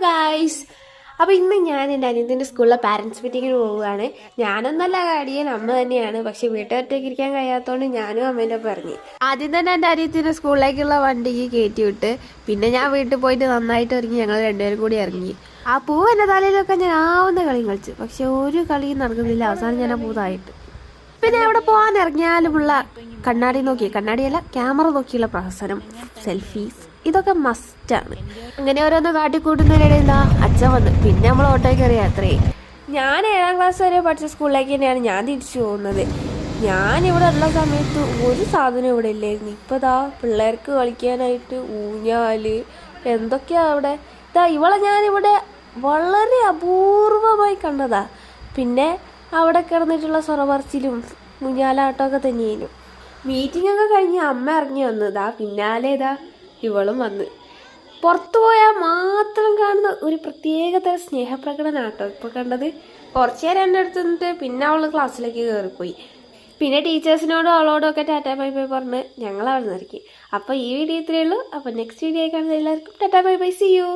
Guys, അപ്പോൾ ഇന്ന് ഞാൻ എൻ്റെ അനിയത്തിൻ്റെ സ്കൂളിലെ പാരൻസ് മീറ്റിങ്ങിന് പോവുകയാണ്. ഞാനൊന്നല്ല ഗാഡിയൻ, അമ്മ തന്നെയാണ്. പക്ഷെ വീട്ടുകാരത്തേക്ക് ഇരിക്കാൻ കഴിയാത്തതുകൊണ്ട് ഞാനും അമ്മേൻ്റെ ഒപ്പം ഇറങ്ങി. ആദ്യം തന്നെ എൻ്റെ അനിയത്തിൻ്റെ സ്കൂളിലേക്കുള്ള വണ്ടിക്ക് കയറ്റി വിട്ട്, പിന്നെ ഞാൻ വീട്ടിൽ പോയിട്ട് നന്നായിട്ട് ഇറങ്ങി. ഞങ്ങൾ രണ്ടുപേരും കൂടി ഇറങ്ങി. ആ പൂവ് എൻ്റെ തലയിലൊക്കെ ഞാൻ ആവുന്ന കളിയും കളിച്ചു. പക്ഷെ ഒരു കളിയും നടക്കുന്നില്ല. അവസാനം ഞാൻ ആ പൂവായിട്ട്. പിന്നെ അവിടെ പോകാൻ ഇറങ്ങിയാലുമുള്ള കണ്ണാടി നോക്കി, കണ്ണാടിയല്ല ക്യാമറ നോക്കിയുള്ള പ്രഹസനം, സെൽഫീസ്, ഇതൊക്കെ മസ്റ്റാണ്. അങ്ങനെ ഓരോന്ന് കാട്ടിക്കൂട്ടുന്നതിനിടെ എന്താ അച്ഛൻ വന്ന്. പിന്നെ നമ്മൾ ഓട്ടോ കയറി യാത്രയായി. ഞാൻ 7ാം ക്ലാസ് വരെ പഠിച്ച സ്കൂളിലേക്ക് തന്നെയാണ് ഞാൻ തിരിച്ചു പോകുന്നത്. ഞാനിവിടെ ഉള്ള സമയത്ത് ഒരു സാധനം ഇവിടെ ഇല്ലായിരുന്നു. ഇപ്പോൾ ഇതാ പിള്ളേർക്ക് കളിക്കാനായിട്ട് ഊഞ്ഞാല് എന്തൊക്കെയാ അവിടെ. ഇവളെ ഞാനിവിടെ വളരെ അപൂർവമായി കണ്ടതാ. പിന്നെ അവിടെ കിടന്നിട്ടുള്ള സൊറപറിച്ചിലും ഊഞ്ഞാലാട്ടമൊക്കെ തന്നെയായിരുന്നു. മീറ്റിംഗ് ഒക്കെ കഴിഞ്ഞ് അമ്മ ഇറങ്ങി വന്നതാ. പിന്നാലെ ഇവളും വന്ന്. പുറത്തു പോയാൽ മാത്രം കാണുന്ന ഒരു പ്രത്യേകതര സ്നേഹപ്രകടനാട്ടോ ഇപ്പോൾ കണ്ടത്. കുറച്ച് നേരം എൻ്റെ അടുത്ത് നിന്നിട്ട് പിന്നെ അവൾ ക്ലാസ്സിലേക്ക് കയറിപ്പോയി. പിന്നെ ടീച്ചേഴ്സിനോടും അവളോടും ഒക്കെ ടാറ്റാ ബൈ ബൈ പറഞ്ഞ് ഞങ്ങൾ അവിടെ നിന്ന് ഇറക്കി. അപ്പോൾ ഈ വീഡിയോ ഇത്രയേ ഉള്ളൂ. അപ്പോൾ നെക്സ്റ്റ് വീഡിയോ കാണുന്നത് എല്ലാവർക്കും tata bye bye, see U.